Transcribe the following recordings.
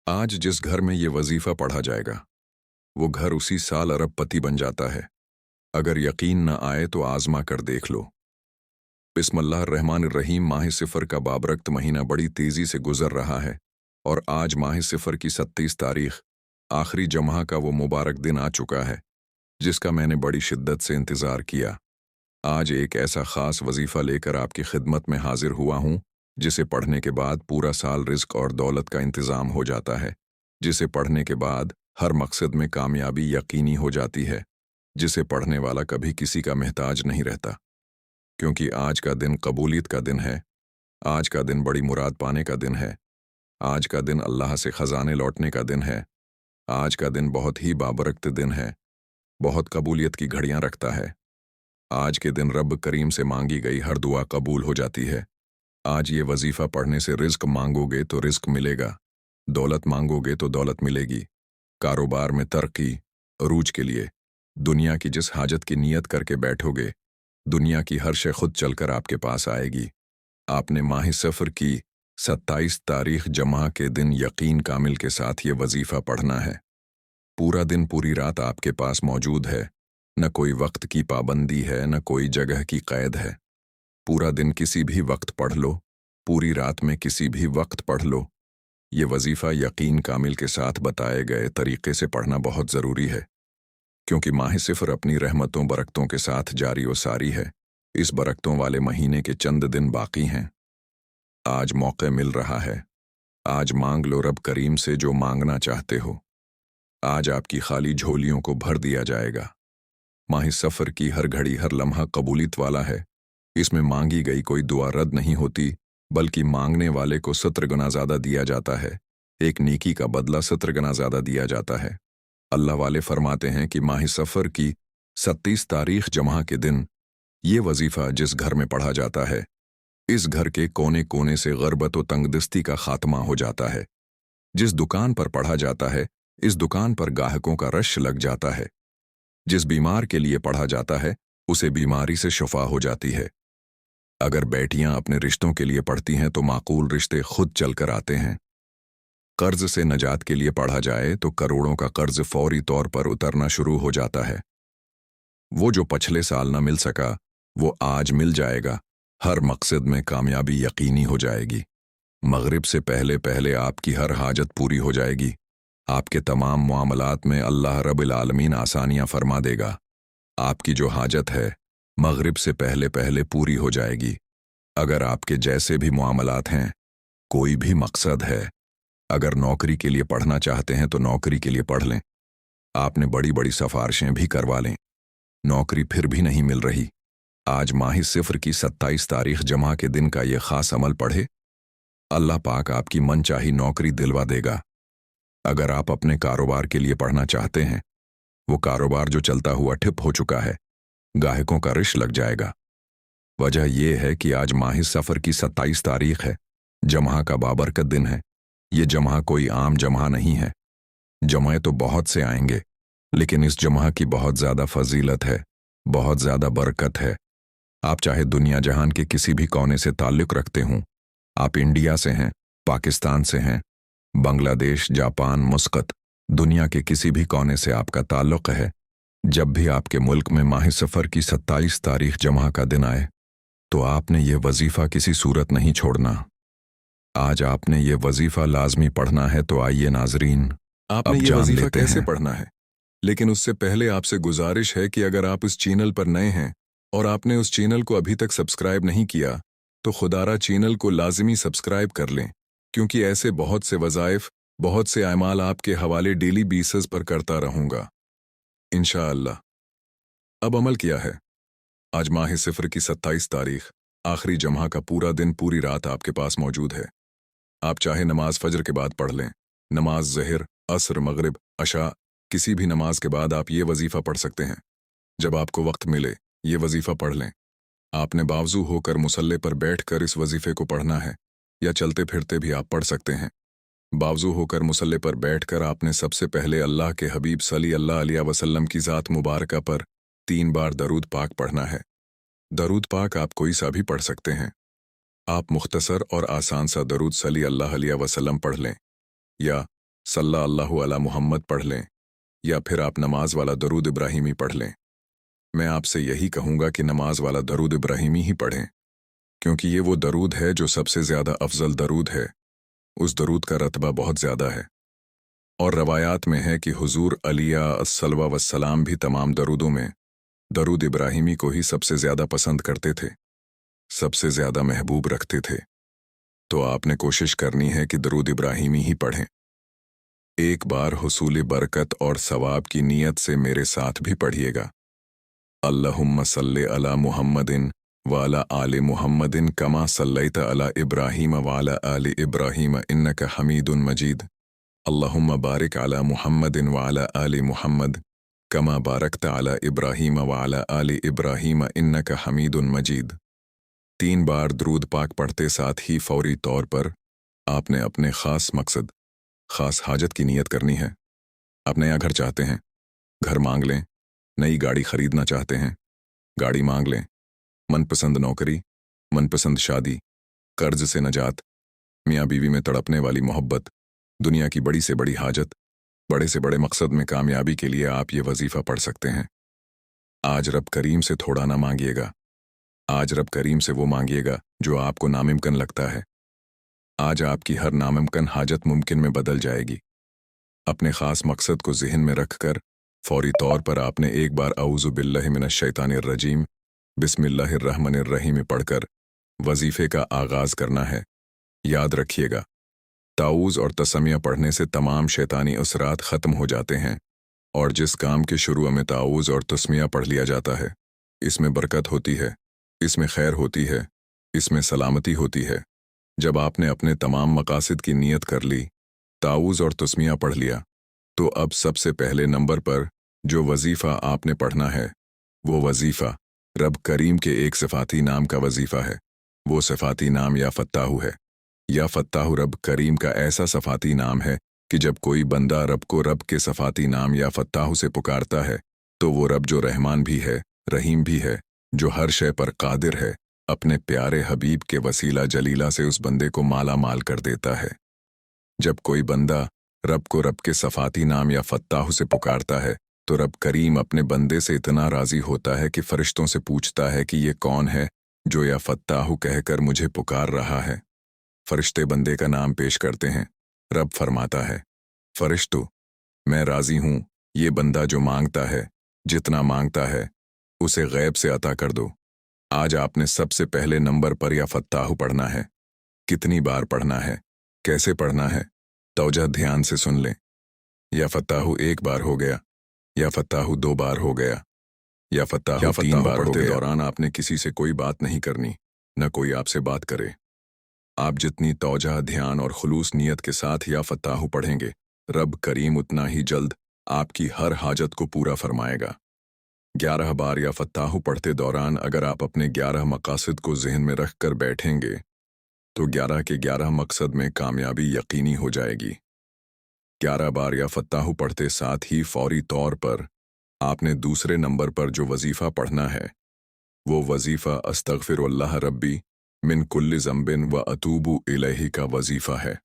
आज जिस घर में ये वजीफा पढ़ा जाएगा वो घर उसी साल अरबपति बन जाता है। अगर यकीन न आए तो आजमा कर देख लो। बिस्मिल्लाहिर्रहमानिर्रहीम। माह सिफर का बाबरकत महीना बड़ी तेजी से गुजर रहा है और आज माह सिफर की 37 तारीख आखिरी जमहा का वो मुबारक दिन आ चुका है जिसका मैंने बड़ी शिद्दत से इंतज़ार किया। आज एक ऐसा ख़ास वजीफ़ा लेकर आपकी खिदमत में हाजिर हुआ हूँ जिसे पढ़ने के बाद पूरा साल रिज़्क और दौलत का इंतज़ाम हो जाता है, जिसे पढ़ने के बाद हर मकसद में कामयाबी यकीनी हो जाती है, जिसे पढ़ने वाला कभी किसी का मोहताज नहीं रहता। क्योंकि आज का दिन कबूलियत का दिन है, आज का दिन बड़ी मुराद पाने का दिन है, आज का दिन अल्लाह से ख़जाने लौटने का दिन है, आज का दिन बहुत ही बाबरकत दिन है, बहुत कबूलियत की घड़ियाँ रखता है। आज के दिन रब करीम से मांगी गई हर दुआ कबूल हो जाती है। आज ये वजीफ़ा पढ़ने से रिज़्क मांगोगे तो रिज़्क मिलेगा, दौलत मांगोगे तो दौलत मिलेगी। कारोबार में तरक्की, अरूज के लिए दुनिया की जिस हाजत की नीयत करके बैठोगे, दुनिया की हर शय खुद चलकर आपके पास आएगी। आपने माह सफ़र की 27 तारीख जमा के दिन यकीन कामिल के साथ ये वजीफ़ा पढ़ना है। पूरा दिन पूरी रात आपके पास मौजूद है, न कोई वक्त की पाबंदी है, न कोई जगह की कैद है। पूरा दिन किसी भी वक्त पढ़ लो, पूरी रात में किसी भी वक्त पढ़ लो। ये वजीफ़ा यकीन कामिल के साथ बताए गए तरीके से पढ़ना बहुत ज़रूरी है, क्योंकि माह सिफर अपनी रहमतों बरकतों के साथ जारी व सारी है। इस बरकतों वाले महीने के चंद दिन बाकी हैं। आज मौका मिल रहा है, आज मांग लो रब करीम से जो मांगना चाहते हो। आज आपकी खाली झोलियों को भर दिया जाएगा। माह सफ़र की हर घड़ी हर लम्हा कबूलियत वाला है। इसमें मांगी गई कोई दुआ रद्द नहीं होती, बल्कि मांगने वाले को 17 गुना ज़्यादा दिया जाता है। एक नेकी का बदला 17 गुना ज़्यादा दिया जाता है। अल्लाह वाले फरमाते हैं कि माह सफ़र की 37 तारीख जमा के दिन ये वजीफ़ा जिस घर में पढ़ा जाता है, इस घर के कोने कोने से ग़रबत व तंगदस्ती का खात्मा हो जाता है। जिस दुकान पर पढ़ा जाता है, इस दुकान पर गाहकों का रश लग जाता है। जिस बीमार के लिए पढ़ा जाता है, उसे बीमारी से शिफा हो जाती है। अगर बेटियां अपने रिश्तों के लिए पढ़ती हैं तो माकूल रिश्ते खुद चलकर आते हैं। कर्ज से नजात के लिए पढ़ा जाए तो करोड़ों का कर्ज फौरी तौर पर उतरना शुरू हो जाता है। वो जो पिछले साल न मिल सका, वो आज मिल जाएगा। हर मकसद में कामयाबी यकीनी हो जाएगी। मगरिब से पहले पहले आपकी हर हाजत पूरी हो जाएगी। आपके तमाम मामलात में अल्लाह रब्बिल आलमीन आसानियां फरमा देगा। आपकी जो हाजत है मगरिब से पहले पहले पूरी हो जाएगी। अगर आपके जैसे भी मामलात हैं, कोई भी मकसद है, अगर नौकरी के लिए पढ़ना चाहते हैं तो नौकरी के लिए पढ़ लें। आपने बड़ी बड़ी सिफारिशें भी करवा लें, नौकरी फिर भी नहीं मिल रही। आज माह सिफर की 27 तारीख जमा के दिन का ये खास अमल पढ़े, अल्लाह पाक आपकी मनचाही नौकरी दिलवा देगा। अगर आप अपने कारोबार के लिए पढ़ना चाहते हैं, वो कारोबार जो चलता हुआ ठप हो चुका है, गाहकों का रिश लग जाएगा। वजह यह है कि आज माह सफ़र की 27 तारीख है, जमहा का बाबरकत दिन है। ये जमहा कोई आम जमहा नहीं है। जमहे तो बहुत से आएंगे, लेकिन इस जमहा की बहुत ज़्यादा फजीलत है, बहुत ज़्यादा बरकत है। आप चाहे दुनिया जहान के किसी भी कोने से ताल्लुक़ रखते हों, आप इंडिया से हैं, पाकिस्तान से हैं, बांग्लादेश, जापान, मुस्कत, दुनिया के किसी भी कोने से आपका ताल्लुक़ है, जब भी आपके मुल्क में माह सफ़र की 27 तारीख जमा का दिन आए तो आपने ये वजीफ़ा किसी सूरत नहीं छोड़ना। आज आपने ये वजीफ़ा लाजमी पढ़ना है। तो आइए नाजरीन, आपने अब ये जान वजीफा लेते कैसे हैं। पढ़ना है, लेकिन उससे पहले आपसे गुजारिश है कि अगर आप इस चैनल पर नए हैं और आपने उस चैनल को अभी तक सब्सक्राइब नहीं किया तो खुदारा चैनल को लाजमी सब्सक्राइब कर लें, क्योंकि ऐसे बहुत से वज़ाइफ, बहुत से अमाल आपके हवाले डेली बेसिस पर करता रहूँगा इंशाअल्लाह। अब अमल किया है। आज माह सिफर की 27 तारीख आखिरी जमहा का पूरा दिन पूरी रात आपके पास मौजूद है। आप चाहे नमाज फजर के बाद पढ़ लें, नमाज ज़हर, असर, मगरिब, अशा, किसी भी नमाज के बाद आप ये वजीफ़ा पढ़ सकते हैं। जब आपको वक्त मिले ये वजीफ़ा पढ़ लें। आपने बावजू होकर मुसल्ले पर बैठकर इस वजीफ़े को पढ़ना है, या चलते फिरते भी आप पढ़ सकते हैं। बावजू होकर मुसल्ले पर बैठकर आपने सबसे पहले अल्लाह के हबीब सल्लल्लाहु अलैहि वसल्लम की ज़ात मुबारका पर 3 बार दरूद पाक पढ़ना है। दरूद पाक आप कोई सा भी पढ़ सकते हैं। आप मुख्तसर और आसान सा दरूद सल्लल्लाहु अलैहि वसल्लम पढ़ लें, या सल्लल्लाहु अला मुहम्मद पढ़ लें, या फिर आप नमाज वाला दरूद इब्राहिमी पढ़ लें। मैं आपसे यही कहूँगा कि नमाज वाला दरूद इब्राहिमी ही पढ़ें, क्योंकि ये वो दरूद है जो सबसे ज़्यादा अफजल दरूद है। उस दरूद का रतबा बहुत ज़्यादा है, और रवायात में है कि हुजूर अलिया अस्सलवा वस्सलाम भी तमाम दरूदों में दरूद इब्राहिमी को ही सबसे ज़्यादा पसंद करते थे, सबसे ज़्यादा महबूब रखते थे। तो आपने कोशिश करनी है कि दरूद इब्राहिमी ही पढ़ें। एक बार हुसूल बरकत और सवाब की नीयत से मेरे साथ भी पढ़िएगा। अल्लाहुम्मा सल्ले अला मुहम्मदिन वाला आले मुहम्मदिन कमा सल्लैता अला इब्राहीम वाला आले इब्राहीम इन्नका हमीदुन मजीद। अल्लाहुम्मा बारिक अला मुहम्मदिन वाला आले मुहम्मद कमा बारकता अला इब्राहीम वाला आले इब्राहीम इन्नका हमीदुन मजीद। 3 बार दरूद पाक पढ़ते साथ ही फौरी तौर पर आपने अपने ख़ास मकसद, ख़ास हाजत की नीयत करनी है। आप नया घर चाहते हैं, घर मांग लें। नई गाड़ी खरीदना चाहते हैं, गाड़ी मांग लें। मनपसंद नौकरी, मनपसंद शादी, कर्ज से नजात, मियाँ बीवी में तड़पने वाली मोहब्बत, दुनिया की बड़ी से बड़ी हाजत, बड़े से बड़े मकसद में कामयाबी के लिए आप ये वजीफ़ा पढ़ सकते हैं। आज रब करीम से थोड़ा ना मांगिएगा, आज रब करीम से वो मांगिएगा जो आपको नामुमकिन लगता है। आज आपकी हर नामुमकिन हाजत मुमकिन में बदल जाएगी। अपने ख़ास मकसद को ज़हन में रखकर फौरी तौर पर आपने एक बार औज़ु बिल्लाहि मिनश शैतानिर रजीम बिस्मिल्लाहिर रहमानिर रहीम पढ़कर वजीफ़े का आगाज़ करना है। याद रखिएगा, ताऊज़ और तसमिया पढ़ने से तमाम शैतानी असरात ख़त्म हो जाते हैं, और जिस काम के शुरू में ताऊज़ और तस्मिया पढ़ लिया जाता है, इसमें बरकत होती है, इसमें खैर होती है, इसमें सलामती होती है। जब आपने अपने तमाम मकासद की नीयत कर ली, ताऊज़ और तस्मिया पढ़ लिया, तो अब सबसे पहले नंबर पर जो वजीफ़ा आपने पढ़ना है, वो वजीफ़ा रब करीम के एक सिफाती नाम का वजीफ़ा है। वो सिफाती नाम या फत्ताहु है। या फत्ताहु रब करीम का ऐसा सिफाती नाम है कि जब कोई बंदा रब को रब के सिफाती नाम या फत्ताहु से पुकारता है, तो वो रब जो रहमान भी है, रहीम भी है, जो हर शय पर कादिर है, अपने प्यारे हबीब के वसीला जलीला से उस बंदे को माला माल कर देता है। जब कोई बंदा रब को रब के सफाती नाम या फत्ताहु से पुकारता है, तो रब करीम अपने बंदे से इतना राज़ी होता है कि फरिश्तों से पूछता है कि ये कौन है जो या फत्ताहु कहकर मुझे पुकार रहा है। फरिश्ते बंदे का नाम पेश करते हैं। रब फरमाता है, फरिश्तों, मैं राज़ी हूँ, ये बंदा जो मांगता है, जितना मांगता है, उसे गैब से अता कर दो। आज आपने सबसे पहले नंबर पर या फत्ताहु पढ़ना है। कितनी बार पढ़ना है, कैसे पढ़ना है, तवज्जो ध्यान से सुन लें। या फत्ताहु 1 बार हो गया, या फत्ताहु 2 बार हो गया, या फत्ताहु 3 बार हो गया। पढ़ते दौरान आपने किसी से कोई बात नहीं करनी, न कोई आपसे बात करे। आप जितनी तवज्जो, ध्यान और खुलूस नियत के साथ या फत्ताहु पढ़ेंगे, रब करीम उतना ही जल्द आपकी हर हाजत को पूरा फरमाएगा। 11 बार या फत्ताहु पढ़ते दौरान अगर आप अपने 11 मकासद को ज़हन में रख कर बैठेंगे, तो 11 के 11 मकसद में कामयाबी यकीनी हो जाएगी। 11 बार या फत्ताहु पढ़ते साथ ही फौरी तौर पर आपने दूसरे नंबर पर जो वजीफ़ा पढ़ना है, वो वजीफ़ा अस्तगफिरुल्लाह रब्बी मिन कुल्लि ज़ंबिन व अतूबु इलैहि का वजीफ़ा है।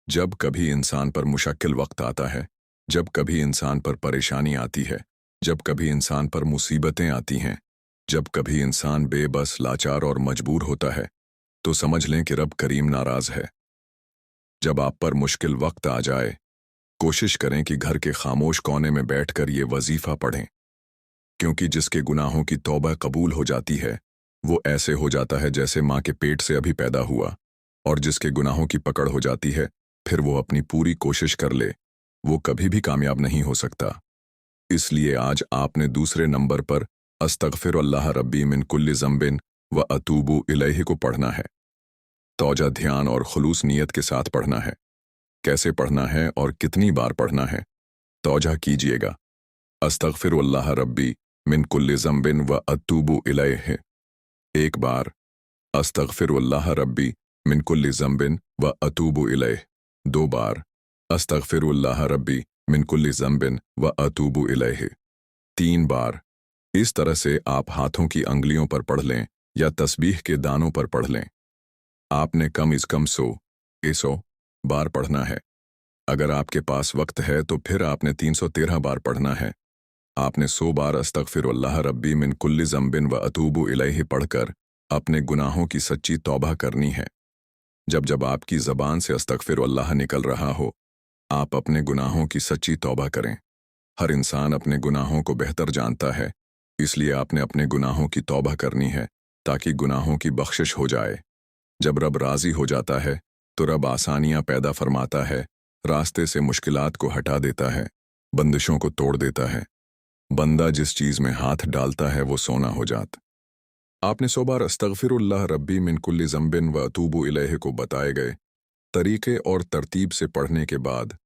जब कभी इंसान पर मुश्किल वक्त आता है, जब कभी इंसान पर परेशानी आती है, जब कभी इंसान पर मुसीबतें आती हैं, जब कभी इंसान बेबस, लाचार और मजबूर होता है, तो समझ लें कि रब करीम नाराज़ है। जब आप पर मुश्किल वक्त आ जाए, कोशिश करें कि घर के खामोश कोने में बैठकर ये वजीफ़ा पढ़ें, क्योंकि जिसके गुनाहों की तौबा कबूल हो जाती है, वो ऐसे हो जाता है जैसे माँ के पेट से अभी पैदा हुआ, और जिसके गुनाहों की पकड़ हो जाती है, फिर वो अपनी पूरी कोशिश कर ले, वो कभी भी कामयाब नहीं हो सकता। इसलिए आज आपने दूसरे नंबर पर अस्तगफिरुल्लाह रब्बी मिन कुल्लि ज़ंबिन व अतूबु इलैहि को पढ़ना है। तौज्जो, ध्यान और खुलूस नियत के साथ पढ़ना है। कैसे पढ़ना है और कितनी बार पढ़ना है, तौज्जो कीजिएगा। अस्तगफिरुल्लाह रब्बी मिन कुल्लि ज़ंबिन व अतूबु इलैहि। 1 बार अस्तगफिरुल्लाह रब्बी मिन कुल्लि ज़ंबिन व अतूबु इलैहि। 2 बार अस्तगफिरुल्लाह रब्बी मिन कुल्लि ज़ंबिन व अतूबु इलैहि। 3 बार। इस तरह से आप हाथों की अंगुलियों पर पढ़ लें या तस्बीह के दानों पर पढ़ लें। आपने कम से कम 100 बार पढ़ना है। अगर आपके पास वक्त है तो फिर आपने 313 बार पढ़ना है। आपने 100 बार अस्तगफिरुल्लाह रब्बी मिन कुल्ली ज़म्बिन व अतूबु इलैहि पढ़कर अपने गुनाहों की सच्ची तौबा करनी है। जब जब आपकी ज़बान से अस्तगफिरुल्लाह निकल रहा हो, आप अपने गुनाहों की सच्ची तौबा करें। हर इंसान अपने गुनाहों को बेहतर जानता है, इसलिए आपने अपने गुनाहों की तौबा करनी है ताकि गुनाहों की बख्शिश हो जाए। जब रब राज़ी हो जाता है तो रब आसानियां पैदा फरमाता है, रास्ते से मुश्किलात को हटा देता है, बंदिशों को तोड़ देता है। बंदा जिस चीज़ में हाथ डालता है वो सोना हो जाता। आपने 100 बार अस्तगफिरुल्लाह रब्बी मिन कुल्ली ज़म्बिन व अतूबु इलैहि को बताए गए तरीके और तरतीब से पढ़ने के बाद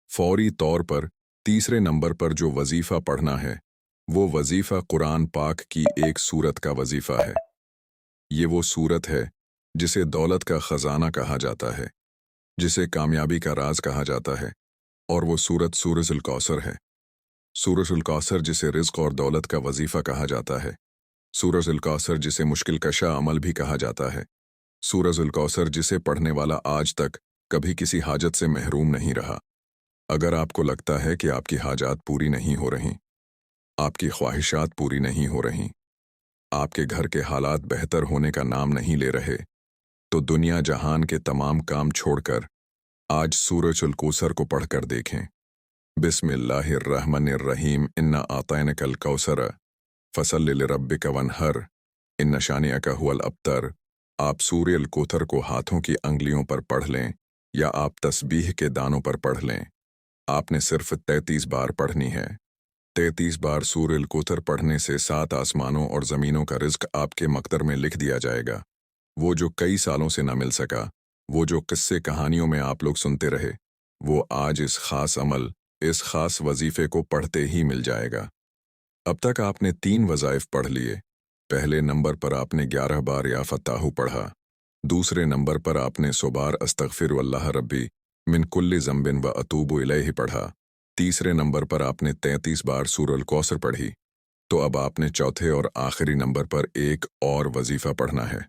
फौरी तौर पर तीसरे नंबर पर जो वजीफ़ा पढ़ना है वो वजीफ़ा कुरान पाक की एक सूरत का वजीफ़ा है। ये वो सूरत है जिसे दौलत का ख़जाना कहा जाता है, जिसे कामयाबी का राज कहा जाता है, और वो सूरत सूरजुल कौसर है। सूरजुल कौसर जिसे रिज़्क़ और दौलत का वजीफ़ा कहा जाता है, सूरजुल कौसर जिसे मुश्किल कशा अमल भी कहा जाता है, सूरजुल कौसर जिसे पढ़ने वाला आज तक कभी किसी हाजत से महरूम नहीं रहा। अगर आपको लगता है कि आपकी हाजात पूरी नहीं हो रहीं, आपकी ख्वाहिशात पूरी नहीं हो रहीं, आपके घर के हालात बेहतर होने का नाम नहीं ले रहे, तो दुनिया जहान के तमाम काम छोड़कर आज सूरजुल कौसर को पढ़कर देखें। बिस्मिल्लाहिर्रहमानिर्रहीम इन्ना आतैनकल कौसर फसल्लि लिरब्बिका वन्हर इन्ना शानिअका हुवल अब्तर। आप सूरजुल कौसर को हाथों की अंगुलियों पर पढ़ लें या आप तस्बीह के दानों पर पढ़ लें। आपने सिर्फ 33 बार पढ़नी है। 33 बार सूरजुल कौसर पढ़ने से 7 आसमानों और ज़मीनों का रिज़्क़ आपके मक़दर में लिख दिया जाएगा। वो जो कई सालों से न मिल सका, वो जो किस्से कहानियों में आप लोग सुनते रहे, वो आज इस ख़ास अमल, इस ख़ास वजीफ़े को पढ़ते ही मिल जाएगा। अब तक आपने 3 वज़ाइफ पढ़ लिए। पहले नंबर पर आपने 11 बार या फ़त्ताहु पढ़ा। दूसरे नंबर पर आपने 100 बार अस्तगफिरुल्लाह रब्बी मिन कुल्ली ज़म्बिन व अतूबु इलैहि पढ़ा। तीसरे नंबर पर आपने 33 बार सूरजुल कौसर पढ़ी। तो अब आपने चौथे और आखिरी नंबर पर एक और वजीफ़ा पढ़ना है।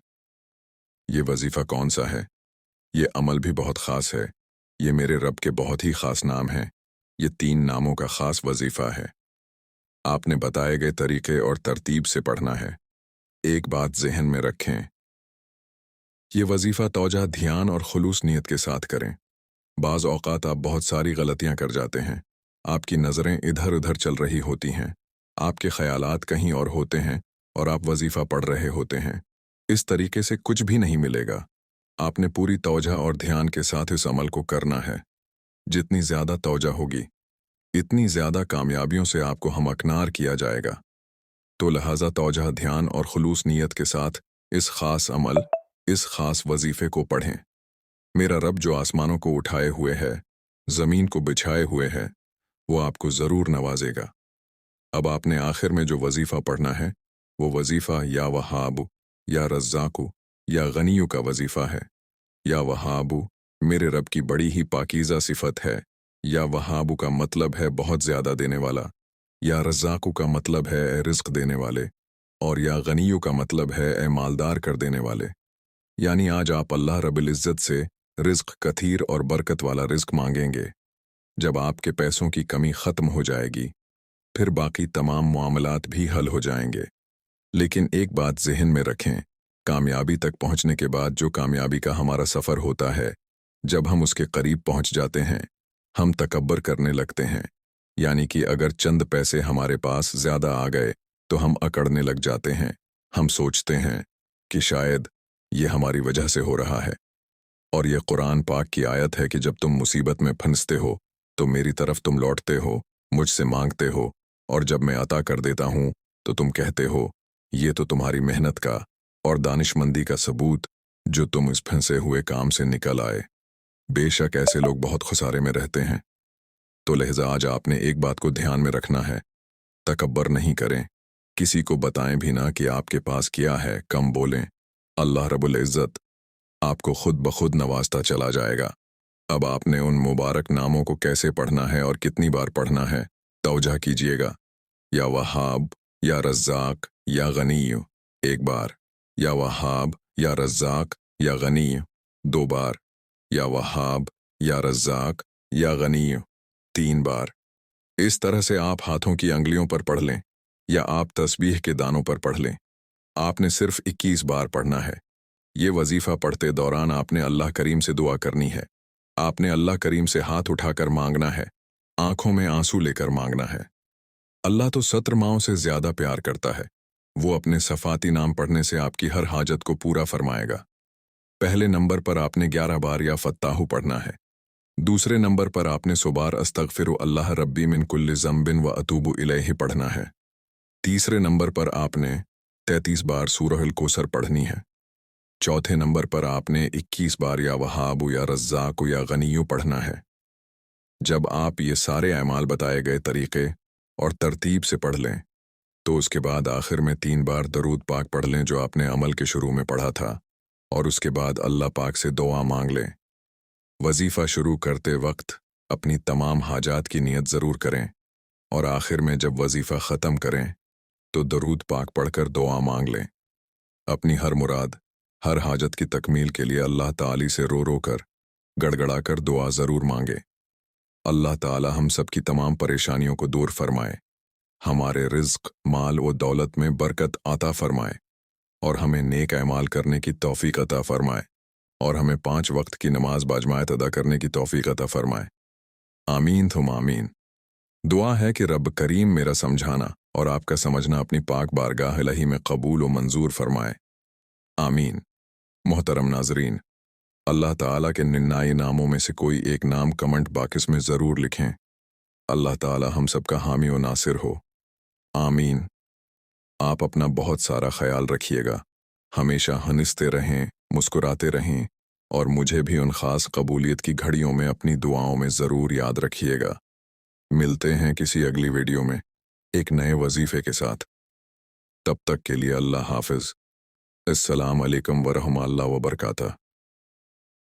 ये वजीफ़ा कौन सा है? ये अमल भी बहुत ख़ास है। ये मेरे रब के बहुत ही ख़ास नाम हैं। ये 3 नामों का ख़ास वजीफ़ा है। आपने बताए गए तरीके और तरतीब से पढ़ना है। एक बात ज़हन में रखें, ये वजीफ़ा तौजा ध्यान और खुलूस नीयत के साथ करें। बाज़ औक़ात आप बहुत सारी गलतियां कर जाते हैं। आपकी नज़रें इधर उधर चल रही होती हैं, आपके ख़यालात कहीं और होते हैं और आप वजीफ़ा पढ़ रहे होते हैं। इस तरीके से कुछ भी नहीं मिलेगा। आपने पूरी तौजा और ध्यान के साथ इस अमल को करना है। जितनी ज़्यादा तौजा होगी, इतनी ज़्यादा कामयाबियों से आपको हमअकनार किया जाएगा। तो लिहाजा तौजा ध्यान और खुलूस नीयत के साथ इस ख़ास अमल, इस ख़ास वजीफ़े को पढ़ें। मेरा रब जो आसमानों को उठाए हुए है, ज़मीन को बिछाए हुए है, वो आपको ज़रूर नवाजेगा। अब आपने आखिर में जो वजीफ़ा पढ़ना है, वो वजीफ़ा या वहाब, या रज़्ज़ाक़ु, या गनीयु का वजीफ़ा है। या वहाबु मेरे रब की बड़ी ही पाकीज़ा सिफत है। या वहाबु का मतलब है बहुत ज़्यादा देने वाला, या रज़्ज़ाक़ु का मतलब है ए रिज़्क़ देने वाले, और या गनीयु का मतलब है ए मालदार कर देने वाले। यानी आज आप अल्लाह रब्बुल इज़्ज़त से रिज़्क़ कथीर और बरकत वाला रिज़्क़ मांगेंगे। जब आपके पैसों की कमी ख़त्म हो जाएगी, फिर बाकी तमाम मामलात भी हल हो जाएंगे। लेकिन एक बात ज़हन में रखें, कामयाबी तक पहुंचने के बाद जो कामयाबी का हमारा सफ़र होता है, जब हम उसके करीब पहुंच जाते हैं, हम तकब्बर करने लगते हैं। यानी कि अगर चंद पैसे हमारे पास ज़्यादा आ गए तो हम अकड़ने लग जाते हैं। हम सोचते हैं कि शायद ये हमारी वजह से हो रहा है। और ये कुरान पाक की आयत है कि जब तुम मुसीबत में फंसते हो तो मेरी तरफ तुम लौटते हो, मुझसे मांगते हो, और जब मैं अता कर देता हूँ तो तुम कहते हो ये तो तुम्हारी मेहनत का और दानिशमंदी का सबूत जो तुम इस फंसे हुए काम से निकल आए। बेशक ऐसे लोग बहुत खुसारे में रहते हैं। तो लिहाजा आज आपने एक बात को ध्यान में रखना है, तकब्बर नहीं करें, किसी को बताएं भी ना कि आपके पास क्या है, कम बोलें। अल्लाह रब्बुल इज़्ज़त आपको खुद ब खुद नवाजता चला जाएगा। अब आपने उन मुबारक नामों को कैसे पढ़ना है और कितनी बार पढ़ना है, तौजा कीजिएगा। या वहाब, या रज़्ज़ाक़, या गनीयु एक बार, या वहाब, या रज़्ज़ाक़, या गनी 2 बार, या वहाब या रज़्ज़ाक या गनी 3 बार। इस तरह से आप हाथों की अंगुलियों पर पढ़ लें या आप तस्बीह के दानों पर पढ़ लें। आपने सिर्फ 21 बार पढ़ना है। ये वजीफा पढ़ते दौरान आपने अल्लाह करीम से दुआ करनी है। आपने अल्लाह करीम से हाथ उठाकर मांगना है, आंखों में आंसू लेकर मांगना है। अल्लाह तो 70 माओं से ज्यादा प्यार करता है। वो अपने सफाती नाम पढ़ने से आपकी हर हाजत को पूरा फरमाएगा। पहले नंबर पर आपने 11 बार या फत्ताहु पढ़ना है। दूसरे नंबर पर आपने सुबार अस्तगफिरु अल्लाह रब्बी मिन कुल्लि ज़म्बिन व अतूबु इलैहि पढ़ना है। तीसरे नंबर पर आपने 33 बार सूरह कौसर पढ़नी है। चौथे नंबर पर आपने 21 बार या वहाबु या रज़्ज़ाकु या गनीयु पढ़ना है। जब आप ये सारे अमाल बताए गए तरीके और तरतीब से पढ़ लें तो उसके बाद आखिर में 3 बार दरूद पाक पढ़ लें जो आपने अमल के शुरू में पढ़ा था, और उसके बाद अल्लाह पाक से दुआ मांग लें। वजीफ़ा शुरू करते वक्त अपनी तमाम हाजात की नियत ज़रूर करें, और आखिर में जब वजीफ़ा ख़त्म करें तो दरूद पाक पढ़कर दुआ मांग लें। अपनी हर मुराद, हर हाजत की तकमील के लिए अल्लाह ताली से रो रो कर, गड़गड़ा कर दुआ ज़रूर मांगे। अल्लाह ताला हम सब की तमाम परेशानियों को दूर फरमाए, हमारे रिज़्क़, माल व दौलत में बरकत अता फरमाए, और हमें नेक अमाल करने की तौफीक अता फरमाए, और हमें 5 वक्त की नमाज बाजमायत अदा करने की तौफीक अता फरमाए। आमीन थुम आमीन। दुआ है कि रब करीम मेरा समझाना और आपका समझना अपनी पाक बारगाह इलाही में कबूल व मंजूर फरमाए। आमीन। मोहतरम नाजरीन, अल्लाह ताला के 99 नामों में से कोई एक नाम कमेंट बॉक्स में ज़रूर लिखें। अल्लाह ताला हम सबका हामी व नासिर हो। आमीन। आप अपना बहुत सारा ख्याल रखिएगा, हमेशा हंसते रहें, मुस्कुराते रहें, और मुझे भी उन ख़ास कबूलियत की घड़ियों में अपनी दुआओं में ज़रूर याद रखिएगा। मिलते हैं किसी अगली वीडियो में एक नए वजीफ़े के साथ। तब तक के लिए अल्लाह हाफ़िज़। अस्सलाम अलैकुम व रहमतुल्लाहि व बरकातहू।